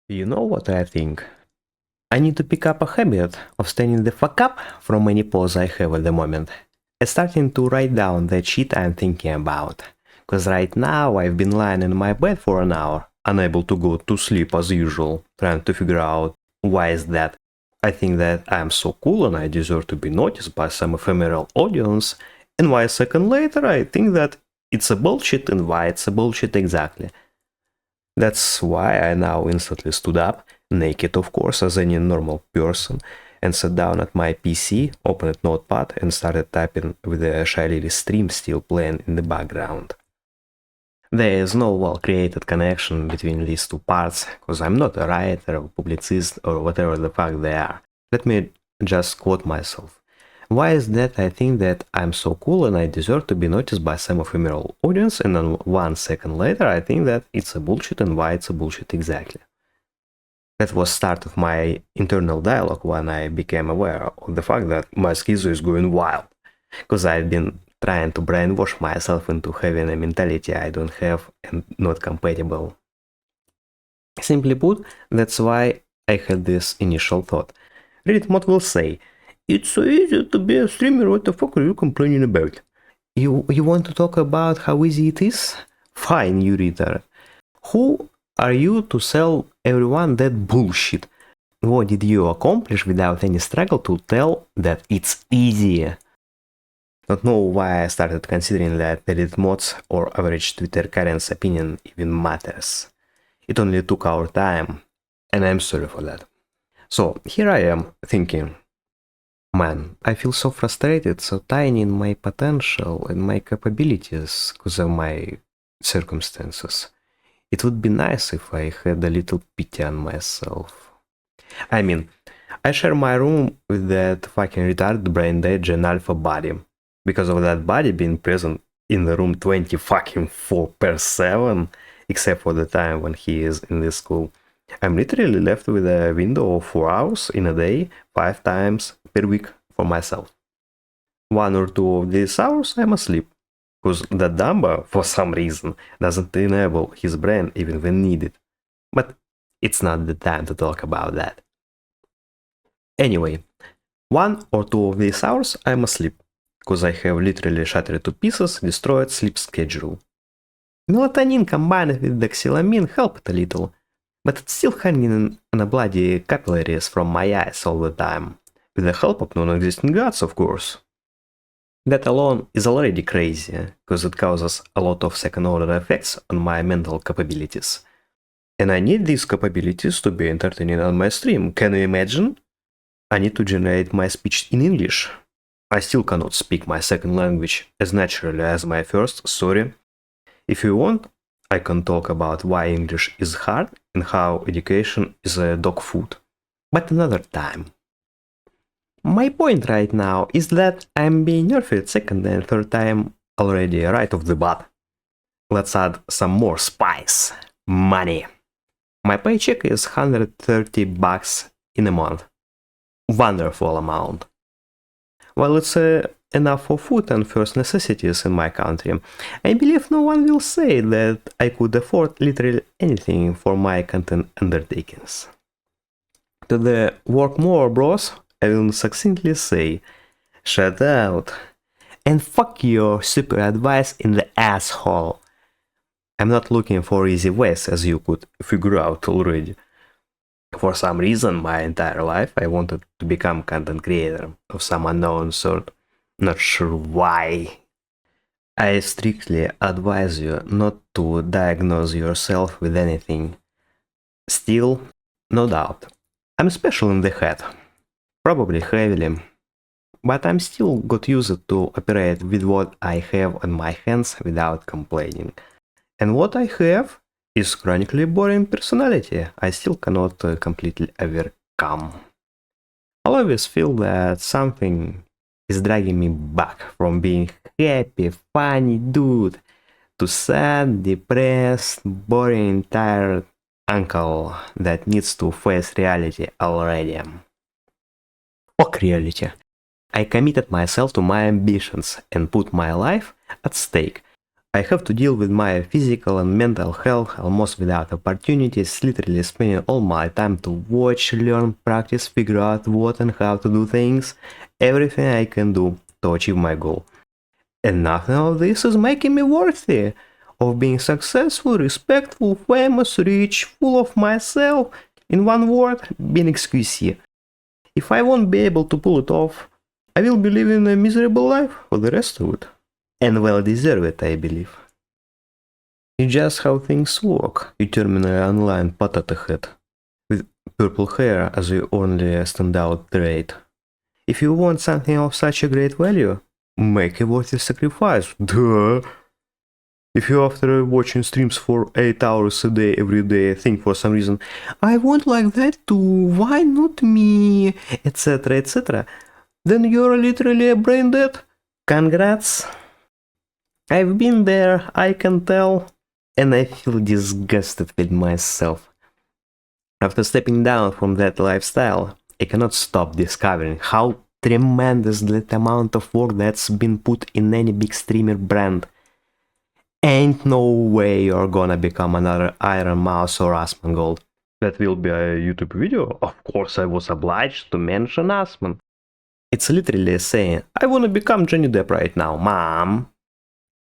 You know what I think? I need to pick up a habit of standing the fuck up from any pose I have at the moment and starting to write down that shit I'm thinking about. Cause right now I've been lying in my bed for an hour, unable to go to sleep as usual, trying to figure out why is that. I think that I'm so cool and I deserve to be noticed by some ephemeral audience, and why a second later I think that it's a bullshit and why it's a bullshit exactly. That's why I now instantly stood up, naked of course as any normal person, and sat down at my PC, opened Notepad and started typing with the Shiley stream still playing in the background. There is no well-created connection between these two parts, cause I'm not a writer or publicist or whatever the fuck they are. Let me just quote myself. Why is that I think that I'm so cool and I deserve to be noticed by some ephemeral audience, and then 1 second later I think that it's a bullshit and why it's a bullshit exactly. That was start of my internal dialogue when I became aware of the fact that my schizo is going wild, because I've been trying to brainwash myself into having a mentality I don't have and not compatible. Simply put, that's why I had this initial thought. Read what will say. It's so easy to be a streamer, what the fuck are you complaining about? You want to talk about how easy it is? Fine, you reader. Who are you to sell everyone that bullshit? What did you accomplish without any struggle to tell that it's easy? Don't know why I started considering that Reddit mods or average Twitter currents opinion even matters. It only took our time, and I'm sorry for that. So here I am thinking, man, I feel so frustrated, so tiny in my potential and my capabilities because of my circumstances. It would be nice if I had a little pity on myself. I mean, I share my room with that fucking retarded brain dead Gen Alpha body. Because of that body being present in the room 20 fucking 4/7, except for the time when he is in this school, I'm literally left with a window of 4 hours in a day, 5 times per week for myself. 1 or 2 of these hours I'm asleep, because that Dumbo, for some reason, doesn't enable his brain even when needed. But it's not the time to talk about that. Anyway, 1 or 2 of these hours I'm asleep, because I have literally shattered to pieces destroyed sleep schedule. Melatonin combined with doxylamine helped a little, but it's still hanging on the bloody capillaries from my eyes all the time, with the help of non-existent gods, of course. That alone is already crazy, because it causes a lot of second-order effects on my mental capabilities. And I need these capabilities to be entertaining on my stream, can you imagine? I need to generate my speech in English. I still cannot speak my second language as naturally as my first, sorry. If you want, I can talk about why English is hard and how education is a dog food, but another time. My point right now is that I'm being nerfed second and third time already right off the bat. Let's add some more spice. Money. My paycheck is $130 in a month. Wonderful amount. While it's enough for food and first necessities in my country, I believe no one will say that I could afford literally anything for my content undertakings. To the work more bros, I will succinctly say, shut out, and fuck your super advice in the asshole. I'm not looking for easy ways, as you could figure out already. For some reason, my entire life, I wanted to become content creator of some unknown sort. Not sure why. I strictly advise you not to diagnose yourself with anything. Still, no doubt, I'm special in the head. Probably heavily. But I'm still got used to operate with what I have on my hands without complaining. And what I have is chronically boring personality I still cannot completely overcome. I always feel that something is dragging me back from being happy, funny dude to sad, depressed, boring, tired uncle that needs to face reality already. Fuck reality. I committed myself to my ambitions and put my life at stake. I have to deal with my physical and mental health almost without opportunities, literally spending all my time to watch, learn, practice, figure out what and how to do things, everything I can do to achieve my goal. And nothing of this is making me worthy of being successful, respectful, famous, rich, full of myself. In one word, being exquisite. If I won't be able to pull it off, I will be living a miserable life for the rest of it. And well deserve it, I believe. It's just how things work, you terminal online potato head, with purple hair as your only standout trait. If you want something of such a great value, make a worthy sacrifice, duh! If you after watching streams for 8 hours a day every day think for some reason, I want like that too, why not me, etc, etc, then you're literally a brain dead. Congrats! I've been there, I can tell, and I feel disgusted with myself. After stepping down from that lifestyle, I cannot stop discovering how tremendous that amount of work that's been put in any big streamer brand. Ain't no way you're gonna become another Iron Mouse or Asmongold. That will be a YouTube video? Of course I was obliged to mention Asmon. It's literally saying, I wanna become Johnny Depp right now, mom.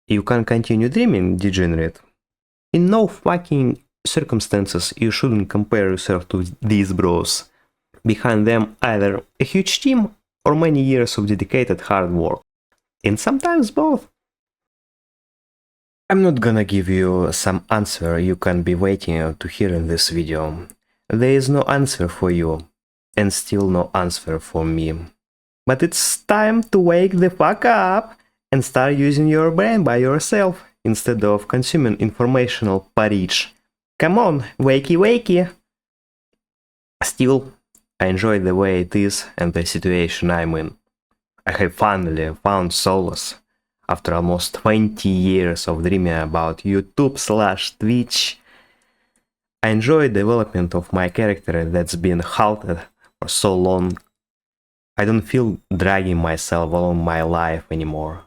You can continue dreaming, degenerate. In no fucking circumstances you shouldn't compare yourself to these bros. Behind them either a huge team or many years of dedicated hard work. And sometimes both. I'm not gonna give you some answer you can be waiting to hear in this video. There is no answer for you, and still no answer for me. But it's time to wake the fuck up and start using your brain by yourself instead of consuming informational porridge. Come on, wakey wakey! Still, I enjoy the way it is and the situation I'm in. I have finally found solace after almost 20 years of dreaming about YouTube/Twitch. I enjoy the development of my character that's been halted for so long. I don't feel dragging myself along my life anymore.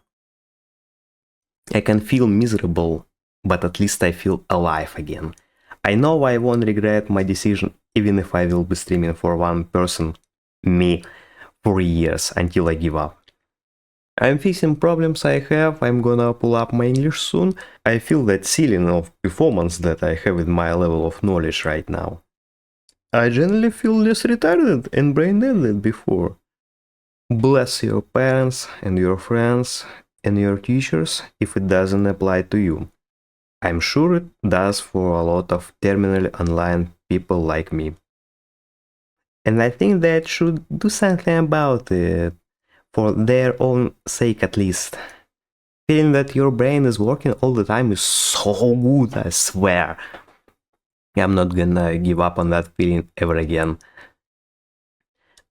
I can feel miserable, but at least I feel alive again. I know I won't regret my decision even if I will be streaming for one person, me, for years until I give up. I'm fixing problems I have, I'm gonna pull up my English soon. I feel that ceiling of performance that I have with my level of knowledge right now. I generally feel less retarded and brain dead than before. Bless your parents and your friends and your teachers if it doesn't apply to you. I'm sure it does for a lot of terminally online people like me. And I think that should do something about it, for their own sake at least. Feeling that your brain is working all the time is so good, I swear. I'm not gonna give up on that feeling ever again.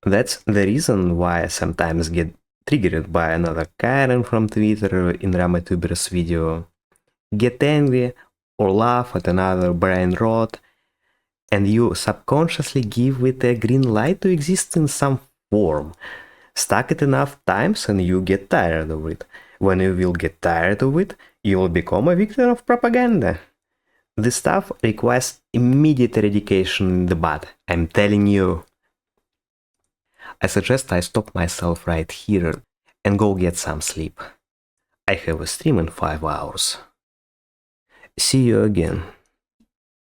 That's the reason why I sometimes get triggered by another Karen from Twitter in RamaTuber's video, get angry or laugh at another brain rot, and you subconsciously give it a green light to exist in some form. Stack it enough times and you get tired of it. When you will get tired of it, you will become a victim of propaganda. This stuff requires immediate eradication in the bud, I'm telling you. I suggest I stop myself right here and go get some sleep. I have a stream in 5 hours. See you again.